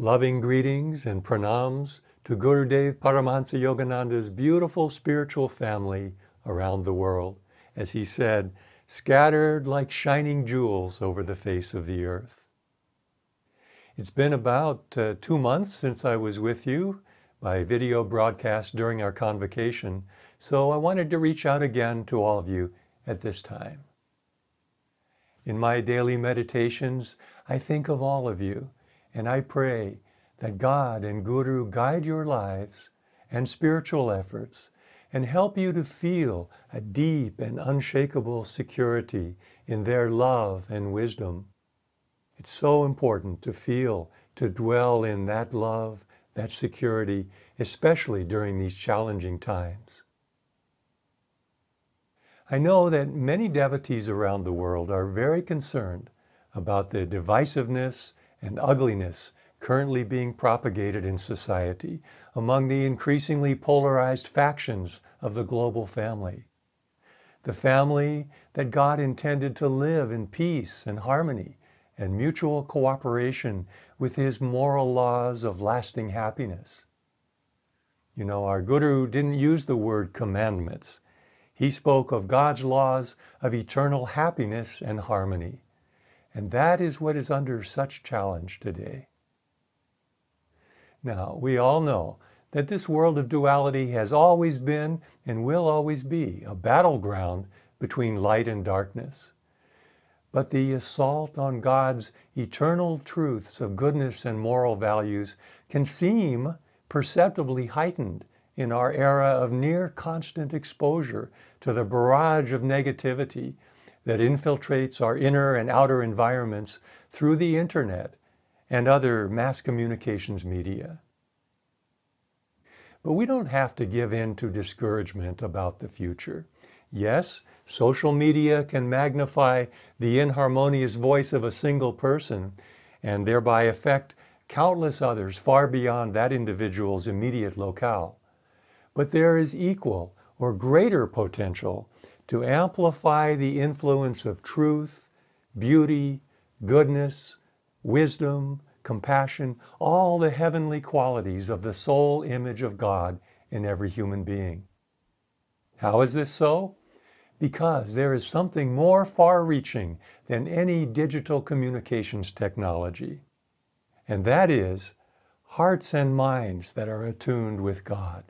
Loving greetings and pranams to Gurudev Paramahansa Yogananda's beautiful spiritual family around the world, as he said, scattered like shining jewels over the face of the earth. It's been about 2 months since I was with you by video broadcast during our convocation, so I wanted to reach out again to all of you at this time. In my daily meditations, I think of all of you, and I pray that God and Guru guide your lives and spiritual efforts and help you to feel a deep and unshakable security in their love and wisdom. It's so important to feel, to dwell in that love, that security, especially during these challenging times. I know that many devotees around the world are very concerned about the divisiveness and ugliness currently being propagated in society among the increasingly polarized factions of the global family. The family that God intended to live in peace and harmony and mutual cooperation with His moral laws of lasting happiness. You know, our Guru didn't use the word commandments. He spoke of God's laws of eternal happiness and harmony. And that is what is under such challenge today. Now, we all know that this world of duality has always been and will always be a battleground between light and darkness. But the assault on God's eternal truths of goodness and moral values can seem perceptibly heightened in our era of near constant exposure to the barrage of negativity that infiltrates our inner and outer environments through the internet and other mass communications media. But we don't have to give in to discouragement about the future. Yes, social media can magnify the inharmonious voice of a single person and thereby affect countless others far beyond that individual's immediate locale. But there is equal or greater potential to amplify the influence of truth, beauty, goodness, wisdom, compassion, all the heavenly qualities of the soul image of God in every human being. How is this so? Because there is something more far-reaching than any digital communications technology, and that is hearts and minds that are attuned with God.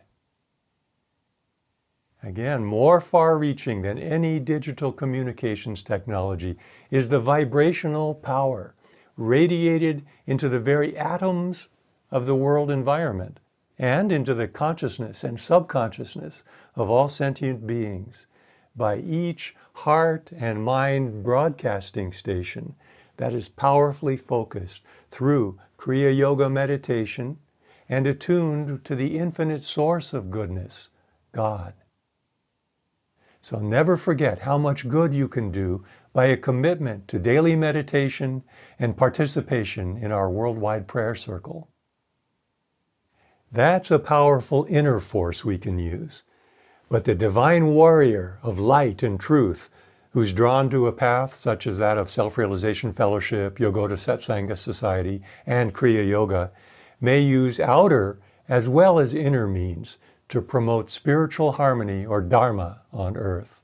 Again, more far-reaching than any digital communications technology is the vibrational power radiated into the very atoms of the world environment and into the consciousness and subconsciousness of all sentient beings by each heart and mind broadcasting station that is powerfully focused through Kriya Yoga meditation and attuned to the infinite source of goodness, God. So never forget how much good you can do by a commitment to daily meditation and participation in our worldwide prayer circle. That's a powerful inner force we can use. But the divine warrior of light and truth, who's drawn to a path such as that of Self-Realization Fellowship, Yogoda Satsanga Society, and Kriya Yoga, may use outer as well as inner means to promote spiritual harmony or dharma on earth.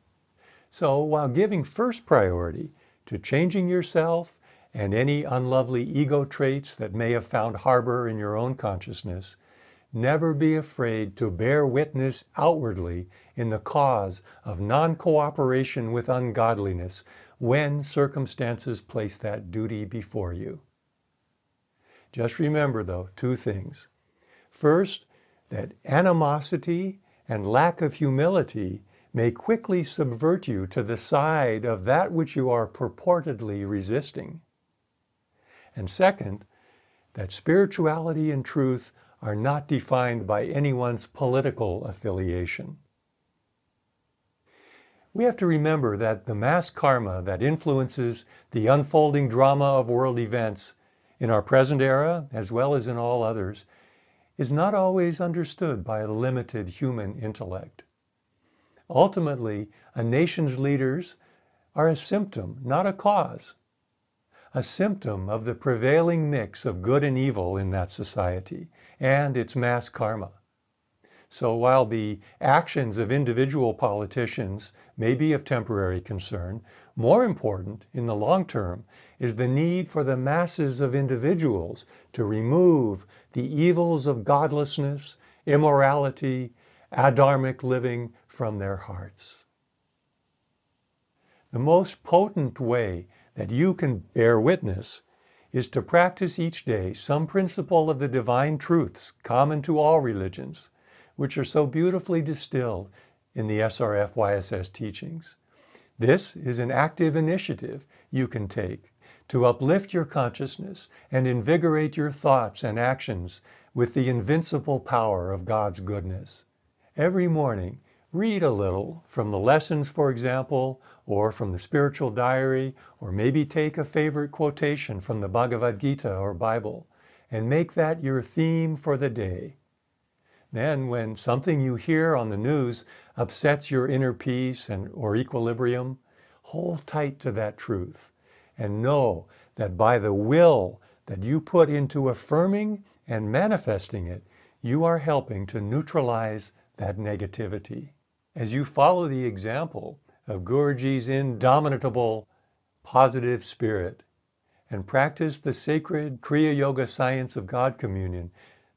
So while giving first priority to changing yourself and any unlovely ego traits that may have found harbor in your own consciousness, never be afraid to bear witness outwardly in the cause of non-cooperation with ungodliness when circumstances place that duty before you. Just remember, though, 2 things. First, that animosity and lack of humility may quickly subvert you to the side of that which you are purportedly resisting. And second, that spirituality and truth are not defined by anyone's political affiliation. We have to remember that the mass karma that influences the unfolding drama of world events in our present era, as well as in all others, is not always understood by a limited human intellect. Ultimately, a nation's leaders are a symptom, not a cause. a symptom of the prevailing mix of good and evil in that society and its mass karma. So while the actions of individual politicians may be of temporary concern, more important in the long term is the need for the masses of individuals to remove the evils of godlessness, immorality, adharmic living from their hearts. The most potent way that you can bear witness is to practice each day some principle of the divine truths common to all religions, which are so beautifully distilled in the SRF-YSS teachings. This is an active initiative you can take to uplift your consciousness and invigorate your thoughts and actions with the invincible power of God's goodness. Every morning, read a little from the lessons, for example, or from the spiritual diary, or maybe take a favorite quotation from the Bhagavad Gita or Bible, and make that your theme for the day. Then, when something you hear on the news upsets your inner peace or equilibrium, hold tight to that truth and know that by the will that you put into affirming and manifesting it, you are helping to neutralize that negativity. As you follow the example of Guruji's indomitable positive spirit and practice the sacred Kriya Yoga science of God communion,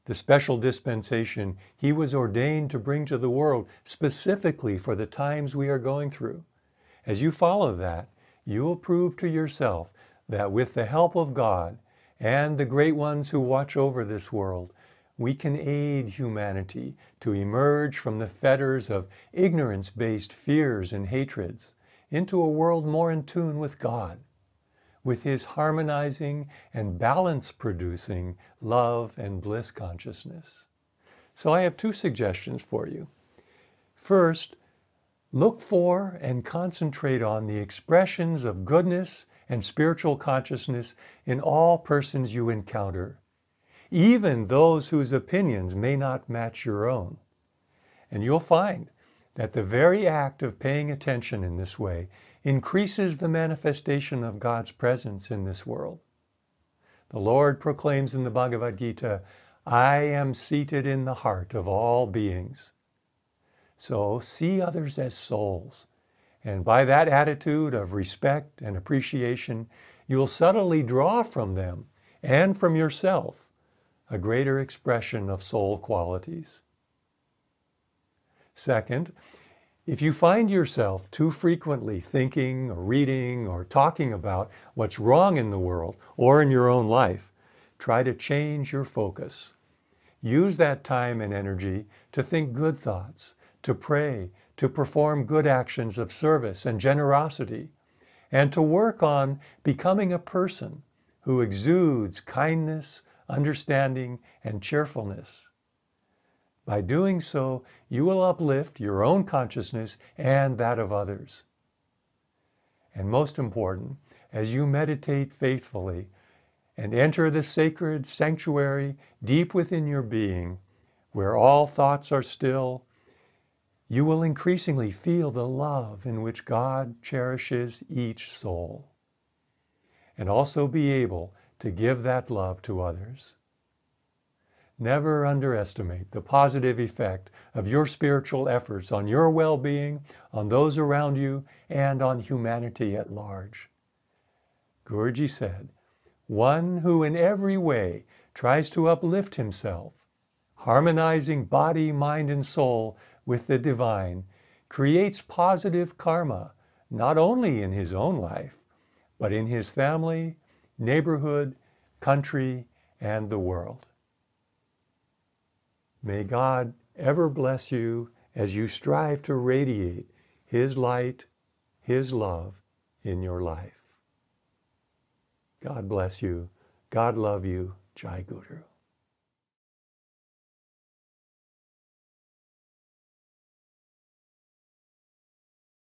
the special dispensation he was ordained to bring to the world specifically for the times we are going through. As you follow that, you will prove to yourself that with the help of God and the great ones who watch over this world, we can aid humanity to emerge from the fetters of ignorance-based fears and hatreds into a world more in tune with God, with His harmonizing and balance-producing love and bliss consciousness. So I have two suggestions for you. First, look for and concentrate on the expressions of goodness and spiritual consciousness in all persons you encounter, even those whose opinions may not match your own. And you'll find that the very act of paying attention in this way increases the manifestation of God's presence in this world. The Lord proclaims in the Bhagavad Gita, "I am seated in the heart of all beings." So see others as souls, and by that attitude of respect and appreciation, you'll subtly draw from them and from yourself a greater expression of soul qualities. Second, if you find yourself too frequently thinking or reading or talking about what's wrong in the world or in your own life, try to change your focus. Use that time and energy to think good thoughts, to pray, to perform good actions of service and generosity, and to work on becoming a person who exudes kindness, understanding, and cheerfulness. By doing so, you will uplift your own consciousness and that of others. And most important, as you meditate faithfully and enter the sacred sanctuary deep within your being, where all thoughts are still, you will increasingly feel the love in which God cherishes each soul, and also be able to give that love to others. Never underestimate the positive effect of your spiritual efforts on your well-being, on those around you, and on humanity at large. Guruji said, "One who in every way tries to uplift himself, harmonizing body, mind, and soul with the divine, creates positive karma, not only in his own life, but in his family, neighborhood, country, and the world." May God ever bless you as you strive to radiate His light, His love in your life. God bless you. God love you. Jai Guru.